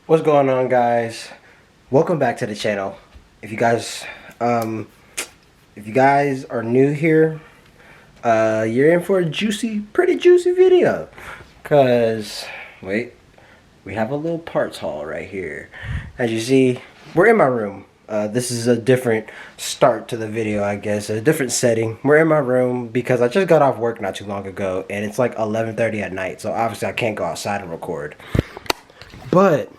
What's going on, guys? Welcome back to the channel. If you guys are new here, you're in for a pretty juicy video. Cause wait, we have a little parts haul right here. As you see, we're in my room. This is a different start to the video, I guess, a different setting. We're in my room because I just got off work not too long ago, and it's like 11:30 at night, so obviously I can't go outside and record. But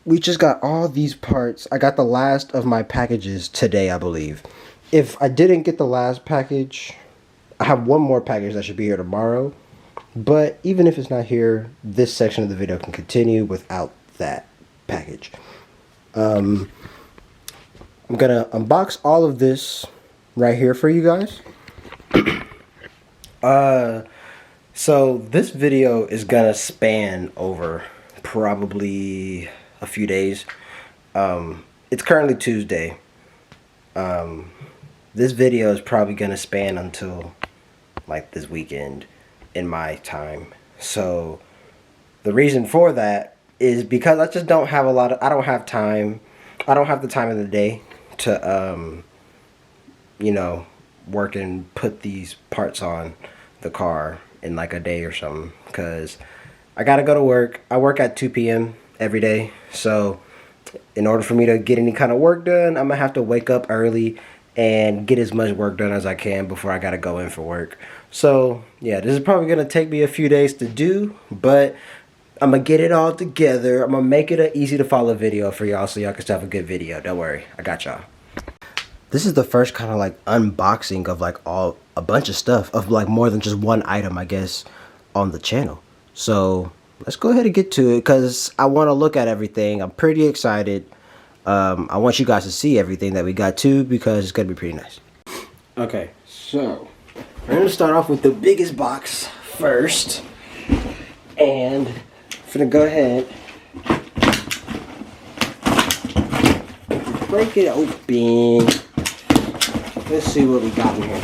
we just got all these parts. I got the last of my packages today, I believe. If I didn't get the last package, I have one more package that should be here tomorrow. But even if it's not here, this section of the video can continue without that package. I'm gonna unbox all of this right here for you guys. So this video is gonna span over probably a few days. It's currently Tuesday. This video is probably gonna span until like this weekend in my time. So the reason for that is because I just don't have I don't have time. I don't have the time of the day to work and put these parts on the car in like a day or something, because I gotta go to work. I work at 2 p.m. every day, so in order for me to get any kind of work done, I'm gonna have to wake up early and get as much work done as I can before I gotta go in for work. So yeah, this is probably gonna take me a few days to do, but I'm gonna get it all together. I'm gonna make it an easy to follow video for y'all, so y'all can still have a good video. Don't worry, I got y'all. This is the first kind of like unboxing of like a bunch of stuff, of like more than just one item, I guess, on the channel. So let's go ahead and get to it, because I want to look at everything. I'm pretty excited. I want you guys to see everything that we got too, because it's gonna be pretty nice. Okay, so we're gonna start off with the biggest box first, and I'm gonna go ahead, break it open. Let's see what we got in here.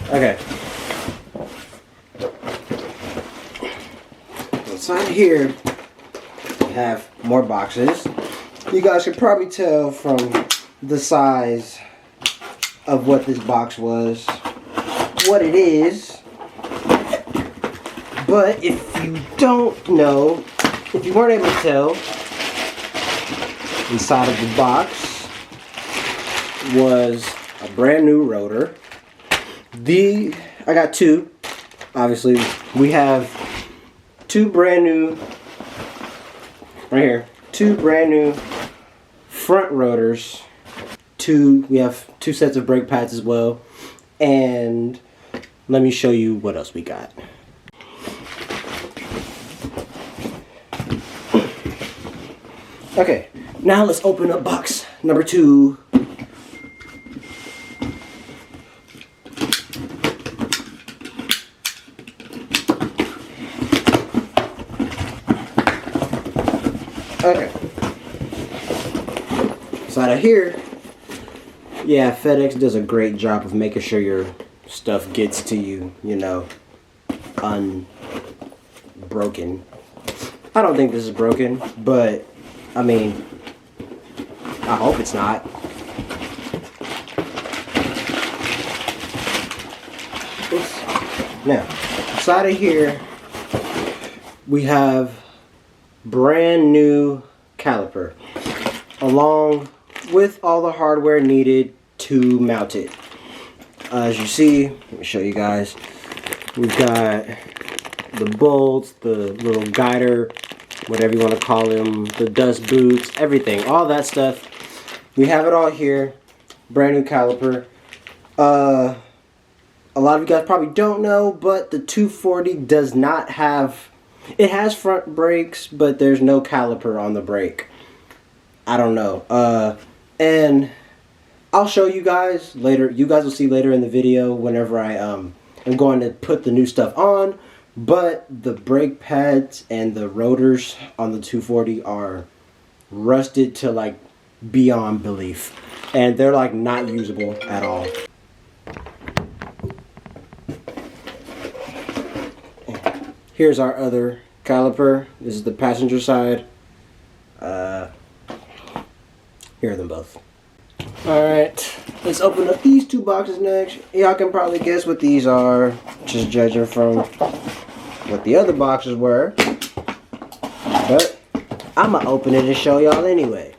Okay. Inside here, we have more boxes. You guys can probably tell from the size of what this box was, what it is. But if you don't know, if you weren't able to tell, inside of the box was a brand new rotor. I got two. Obviously, we have two brand new, right here, two brand new front rotors. We have two sets of brake pads as well. And let me show you what else we got. Okay, now let's open up box number 2. Okay. So out of here, yeah, FedEx does a great job of making sure your stuff gets to you, unbroken. I don't think this is broken, but I mean, I hope it's not. Now, inside of here, we have brand new caliper, along with all the hardware needed to mount it. As you see, let me show you guys. We've got the bolts, the little guider, whatever you want to call them, the dust boots, everything, all that stuff. We have it all here. Brand new caliper. A lot of you guys probably don't know, but the 240 does not have, it has front brakes, but there's no caliper on the brake. I don't know. And I'll show you guys later. You guys will see later in the video whenever I am going to put the new stuff on. But the brake pads and the rotors on the 240 are rusted to like beyond belief. And they're like not usable at all. Here's our other caliper. This is the passenger side. Here are them both. Alright, let's open up these two boxes next. Y'all can probably guess what these are, just judging from what the other boxes were. But I'm gonna open it and show y'all anyway.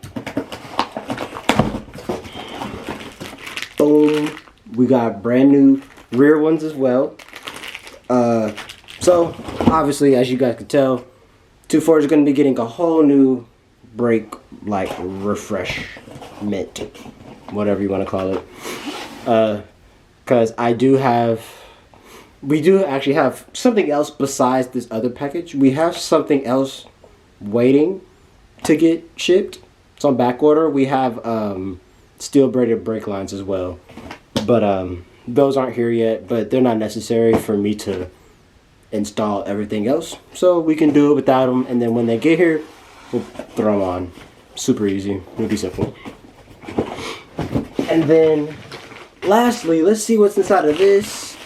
Boom. We got brand new rear ones as well. So obviously, as you guys can tell, 2.4 is going to be getting a whole new brake, like, refreshment, whatever you want to call it. Because we do actually have something else besides this other package. We have something else waiting to get shipped. It's on back order. We have steel braided brake lines as well, but those aren't here yet. But they're not necessary for me to install everything else, so we can do it without them. And then when they get here, we'll throw them on. Super easy. It'll be simple. And then lastly, let's see what's inside of this.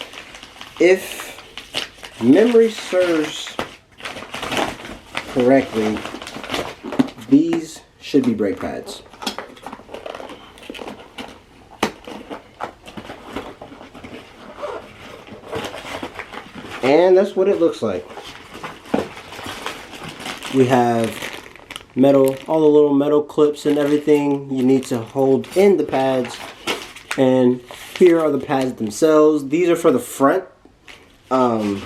If memory serves correctly, these should be brake pads. And that's what it looks like. We have metal, all the little metal clips and everything you need to hold in the pads. And here are the pads themselves. These are for the front. So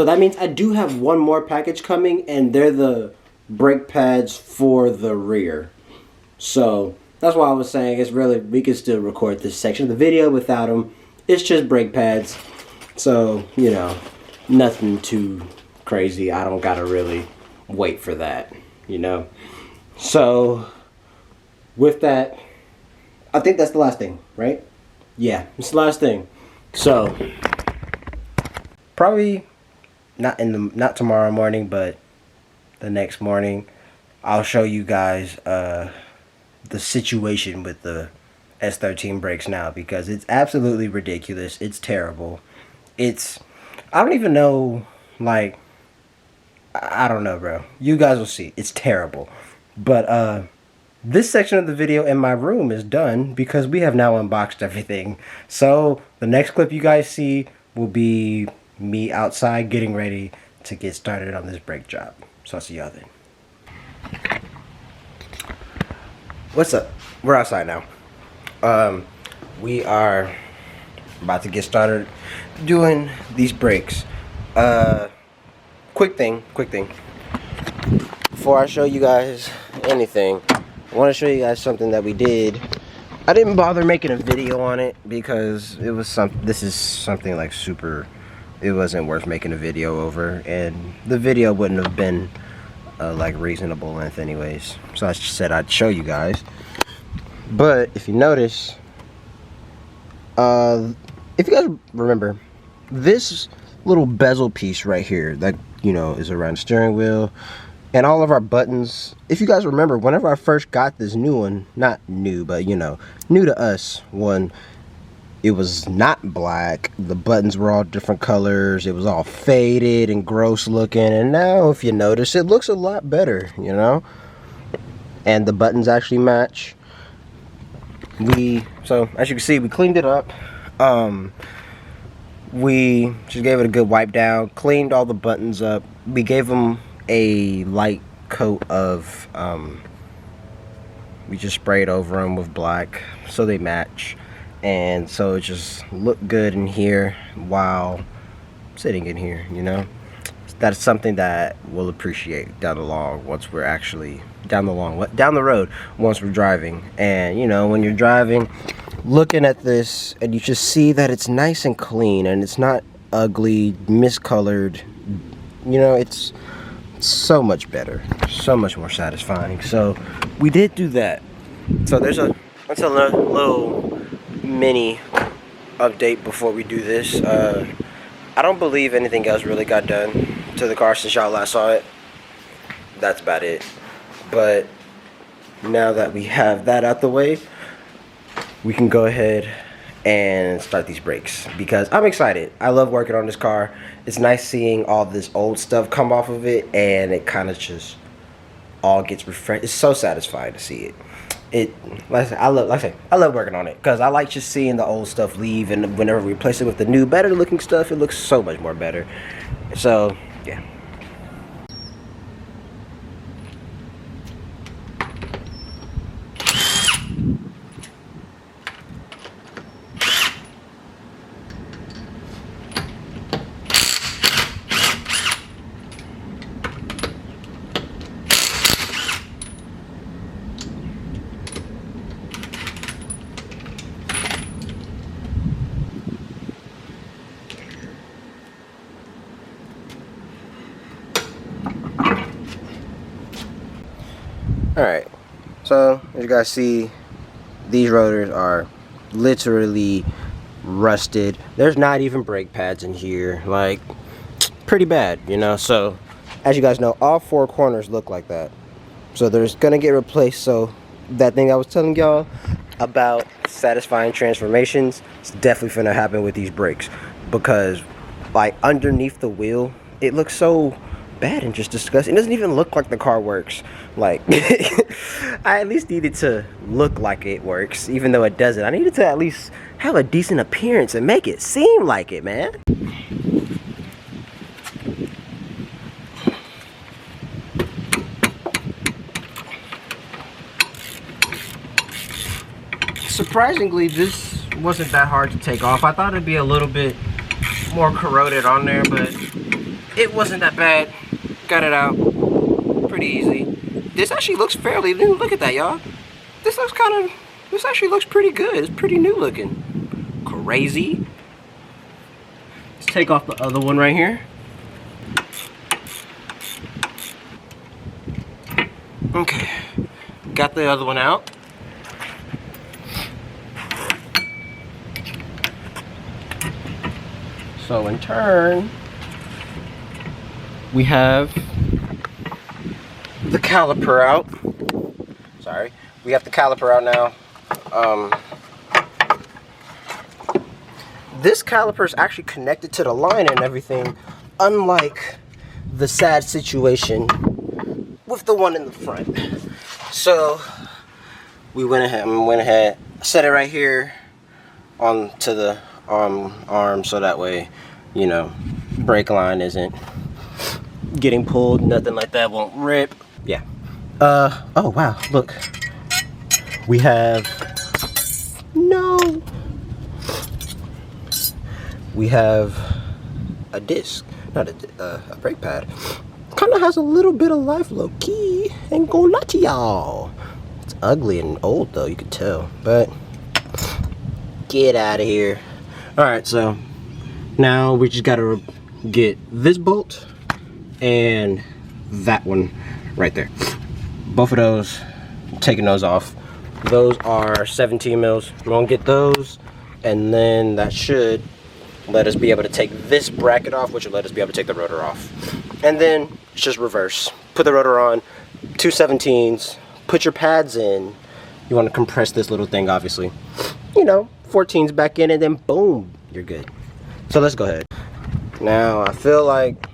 that means I do have one more package coming, and they're the brake pads for the rear. So that's why I was saying it's really, we can still record this section of the video without them. It's just brake pads. So, you know, nothing too crazy. I don't gotta really wait for that, you know. So, with that, I think that's the last thing, right? Yeah, it's the last thing. So, probably not tomorrow morning, but the next morning, I'll show you guys the situation with the S13 brakes now, because it's absolutely ridiculous. It's terrible. I don't even know, like, I don't know, bro. You guys will see. It's terrible. But this section of the video in my room is done because we have now unboxed everything. So the next clip you guys see will be me outside getting ready to get started on this brake job. So I'll see y'all then. What's up? We're outside now. We are about to get started doing these brakes. Quick thing. Before I show you guys anything, I want to show you guys something that we did. I didn't bother making a video on it because it was this is something like super, it wasn't worth making a video over, and the video wouldn't have been like reasonable length anyways. So I just said I'd show you guys. But if you notice, if you guys remember, this little bezel piece right here that, you know, is around the steering wheel, and all of our buttons, if you guys remember, whenever I first got this new one, not new, but, you know, new to us one, it was not black. The buttons were all different colors. It was all faded and gross looking. And now, if you notice, it looks a lot better, you know, and the buttons actually match. So as you can see, we cleaned it up. We just gave it a good wipe down, cleaned all the buttons up. We gave them a light coat of, we just sprayed over them with black so they match. And so it just looked good in here while sitting in here, you know. That's something that we'll appreciate down the road once we're actually down the road once we're driving. And, you know, when you're driving, looking at this, and you just see that it's nice and clean and it's not ugly, miscolored, you know, it's so much better, so much more satisfying. So we did do that. So that's a little mini update before we do this. I don't believe anything else really got done to the car since y'all last saw it. That's about it. But now that we have that out the way, we can go ahead and start these brakes because I'm excited. I love working on this car. It's nice seeing all this old stuff come off of it, and it kind of just all gets refreshed. It's so satisfying to see it. I love working on it because I like just seeing the old stuff leave, and whenever we replace it with the new, better looking stuff, it looks so much more better. So yeah. Alright, so as you guys see, these rotors are literally rusted. There's not even brake pads in here, like, pretty bad, you know. So as you guys know, all four corners look like that, so there's gonna get replaced. So that thing I was telling y'all about satisfying transformations, it's definitely gonna happen with these brakes, because like underneath the wheel it looks so bad and just disgusting. It doesn't even look like the car works. Like I at least need it to look like it works, even though it doesn't. I need it to at least have a decent appearance and make it seem like it, man. Surprisingly, this wasn't that hard to take off. I thought it'd be a little bit more corroded on there, but it wasn't that bad. Got it out pretty easy. This actually looks fairly new. Look at that, y'all. This actually looks pretty good. It's pretty new looking. Crazy. Let's take off the other one right here. Okay, got the other one out. So in turn, we have the caliper out. Sorry, we have the caliper out now. This caliper is actually connected to the line and everything, unlike the sad situation with the one in the front. So we went ahead, set it right here onto the arm, so that way, you know, brake line isn't getting pulled, nothing like that, won't rip. Yeah. Oh wow, look, we have a disc, not a brake pad. Kind of has a little bit of life, low key. Ain't gonna lie to y'all. It's ugly and old though, you could tell, but get out of here. All right, so now we just gotta get this bolt and that one right there. Both of those, taking those off. Those are 17 mils. We're gonna get those, and then that should let us be able to take this bracket off, which will let us be able to take the rotor off. And then it's just reverse. Put the rotor on, 2 17s, put your pads in. You want to compress this little thing, obviously. You know, 14s back in, and then boom, you're good. So let's go ahead. Now I feel like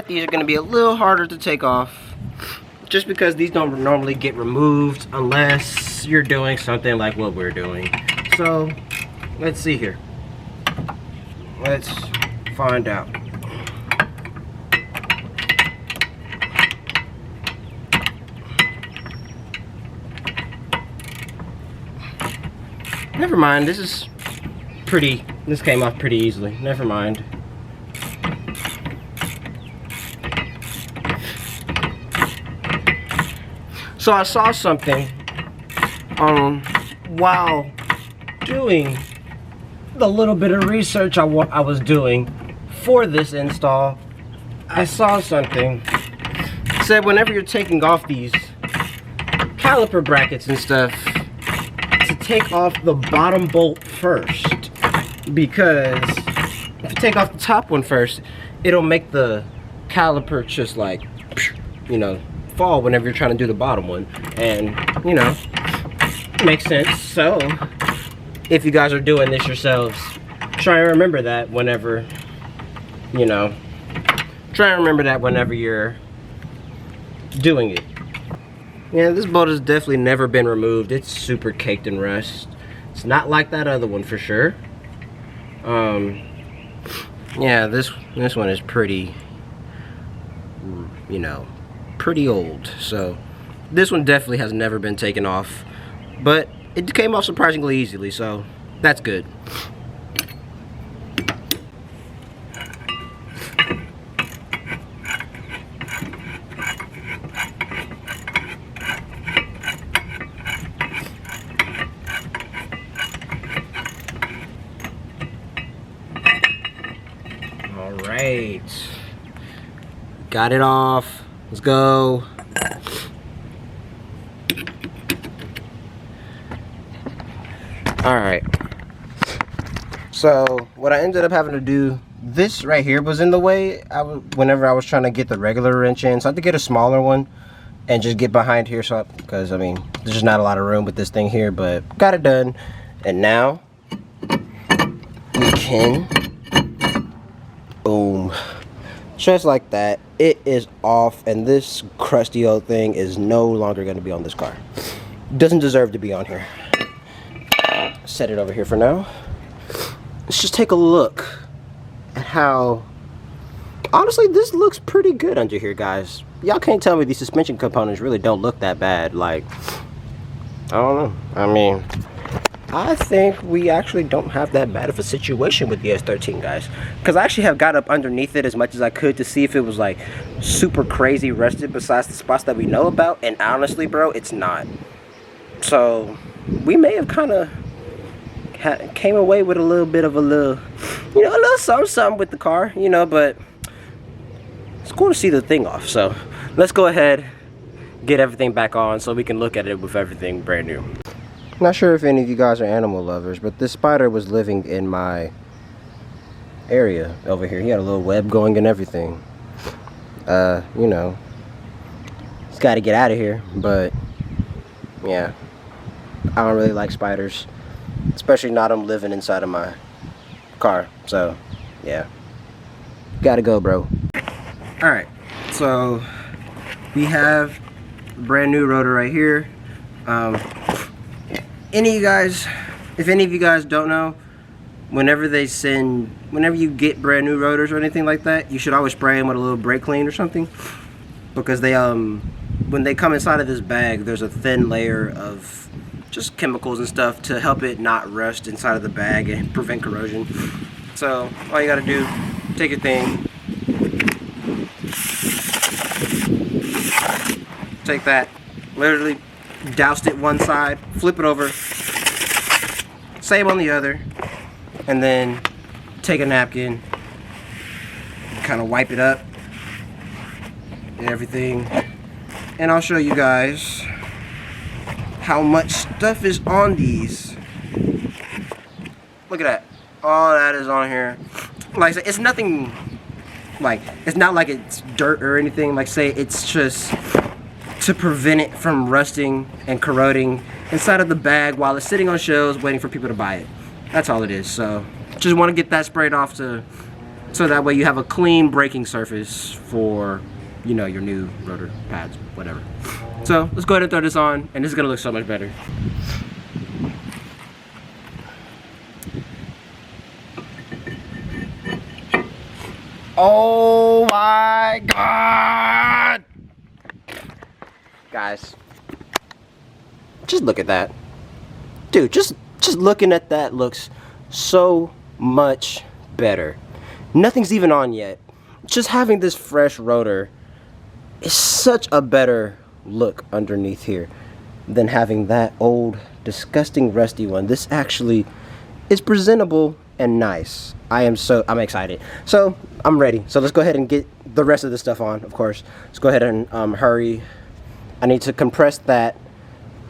these are going to be a little harder to take off, just because these don't normally get removed unless you're doing something like what we're doing. So let's see here. Let's find out. Never mind, this came off pretty easily. Never mind. So I saw something while doing the little bit of research I was doing for this install. I saw something. It said whenever you're taking off these caliper brackets and stuff, to take off the bottom bolt first, because if you take off the top one first, it'll make the caliper just like, you know, fall whenever you're trying to do the bottom one, and you know, makes sense. So if you guys are doing this yourselves, try and remember that whenever, you know, try and remember that whenever you're doing it. Yeah, this bolt has definitely never been removed. It's super caked in rust. It's not like that other one for sure. Yeah, this one is pretty, you know, pretty old. So this one definitely has never been taken off, but it came off surprisingly easily, so that's good. All right, got it off. Let's go. All right, so what I ended up having to do, this right here was in the way whenever I was trying to get the regular wrench in, so I had to get a smaller one and just get behind here, so because I mean there's just not a lot of room with this thing here, but got it done. And now we can, boom, just like that, it is off, and this crusty old thing is no longer going to be on this car. Doesn't deserve to be on here. Set it over here for now. Let's just take a look at how, honestly, this looks pretty good under here, guys. Y'all can't tell me these suspension components really don't look that bad. Like, I don't know. I mean, I think we actually don't have that bad of a situation with the S13, guys, because I actually have got up underneath it as much as I could to see if it was like super crazy rusted besides the spots that we know about, and honestly, bro, it's not. So we may have kind of came away with a little bit of a little, you know, a little something with the car, you know, but it's cool to see the thing off. So let's go ahead, get everything back on so we can look at it with everything brand new. Not sure if any of you guys are animal lovers, but this spider was living in my area over here. He had a little web going and everything. You know, he's got to get out of here, but yeah, I don't really like spiders. Especially not them living inside of my car. So, yeah. Gotta go, bro. Alright, so we have a brand new rotor right here. If any of you guys don't know, whenever you get brand new rotors or anything like that, you should always spray them with a little brake clean or something. Because they, when they come inside of this bag, there's a thin layer of just chemicals and stuff to help it not rust inside of the bag and prevent corrosion. So all you gotta do, take your thing, take that, literally doused it one side, flip it over, same on the other, and then take a napkin, kind of wipe it up and everything, and I'll show you guys how much stuff is on these. Look at that. All that is on here. Like I said, it's nothing, like, it's not like it's dirt or anything. Like, say, it's just to prevent it from rusting and corroding inside of the bag while it's sitting on shelves waiting for people to buy it. That's all it is. So just want to get that sprayed off so that way you have a clean braking surface for, you know, your new rotor pads, whatever. So let's go ahead and throw this on, and this is gonna look so much better. Oh my God! Guys, just look at that. Dude, just looking at that looks so much better. Nothing's even on yet. Just having this fresh rotor is such a better look underneath here than having that old disgusting rusty one. This actually is presentable and nice. I'm excited. So I'm ready. So let's go ahead and get the rest of the stuff on, of course. Let's go ahead and hurry. I need to compress that,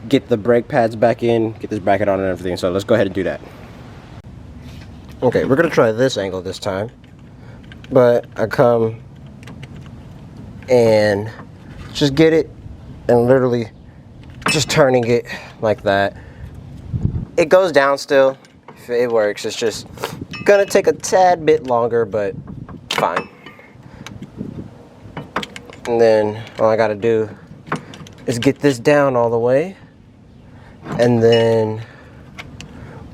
get the brake pads back in, get this bracket on and everything. So let's go ahead and do that. Okay, we're gonna try this angle this time, but I come and just get it and literally just turning it like that. It goes down still, life. It works. It's just gonna take a tad bit longer, but fine. And then all I gotta do is get this down all the way, and then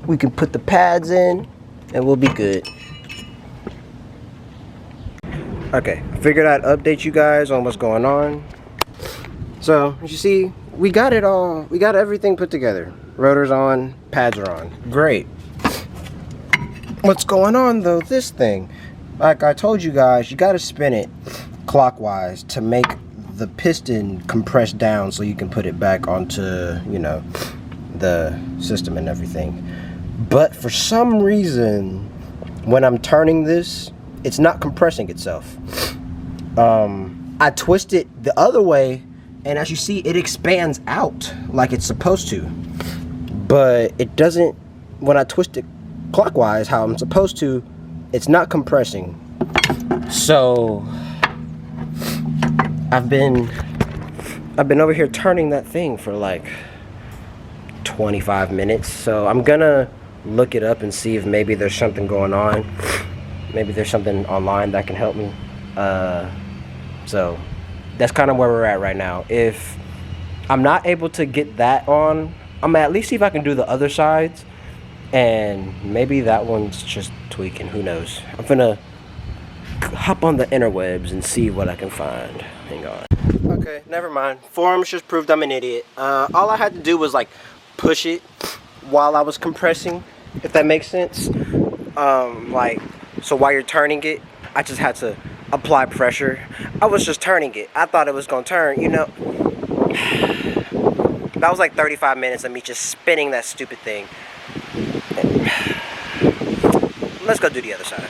we can put the pads in and we'll be good. Okay, I figured I'd update you guys on what's going on. So, as you see, we got it all, we got everything put together. Rotor's on, pads are on. Great. What's going on though, this thing, like I told you guys, you gotta spin it clockwise to make the piston compress down so you can put it back onto, you know, the system and everything. But for some reason, when I'm turning this, it's not compressing itself. I twist it the other way, and as you see, it expands out like it's supposed to. But it doesn't, when I twist it clockwise how I'm supposed to, it's not compressing. So I've been over here turning that thing for like 25 minutes. So I'm gonna look it up and see if maybe there's something going on. Maybe there's something online that can help me. So that's kind of where we're at right now. If I'm not able to get that on, I'm gonna at least see if I can do the other sides, and maybe that one's just tweaking, who knows. I'm gonna hop on the interwebs and see what I can find. Hang on. Okay, never mind. Forums just proved I'm an idiot. All I had to do was like push it while I was compressing, if that makes sense. Like, so while you're turning it, I just had to apply pressure. I was just turning it. I thought it was gonna turn, you know. That was like 35 minutes of me just spinning that stupid thing. Let's go do the other side.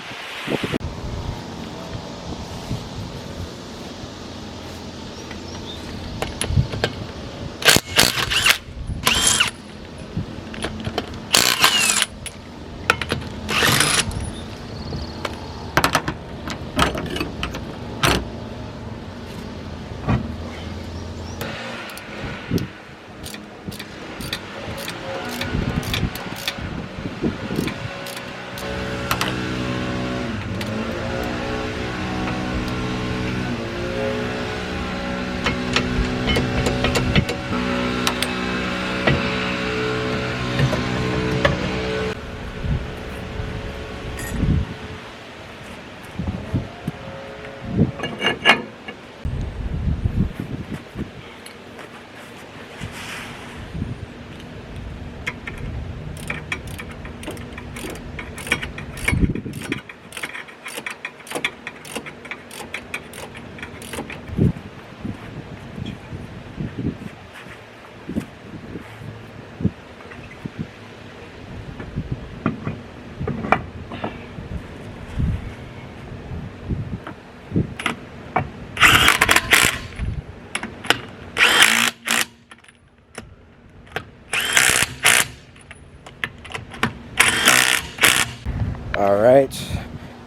Alright,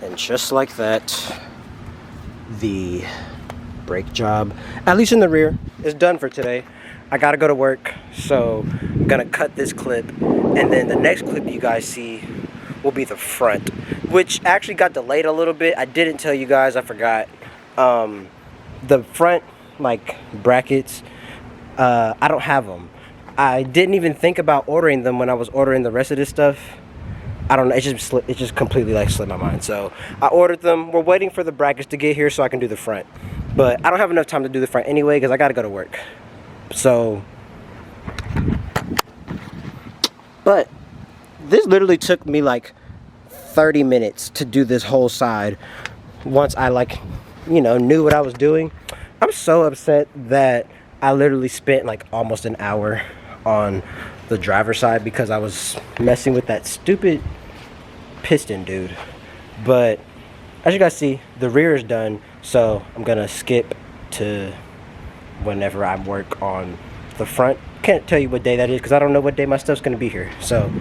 and just like that, the brake job, at least in the rear, is done for today. I gotta go to work, so I'm gonna cut this clip, and then the next clip you guys see will be the front, which actually got delayed a little bit. I didn't tell you guys, I forgot. The front, like, brackets, I don't have them. I didn't even think about ordering them when I was ordering the rest of this stuff. I don't know, it just completely like slipped my mind. So I ordered them. We're waiting for the brackets to get here so I can do the front. But I don't have enough time to do the front anyway because I gotta go to work. So, but this literally took me like 30 minutes to do this whole side once I, like, you know, knew what I was doing. I'm so upset that I literally spent like almost an hour on the driver's side because I was messing with that stupid piston, dude. But as you guys see, the rear is done, so I'm gonna skip to whenever I work on the front. Can't tell you what day that is because I don't know what day my stuff's gonna be here. So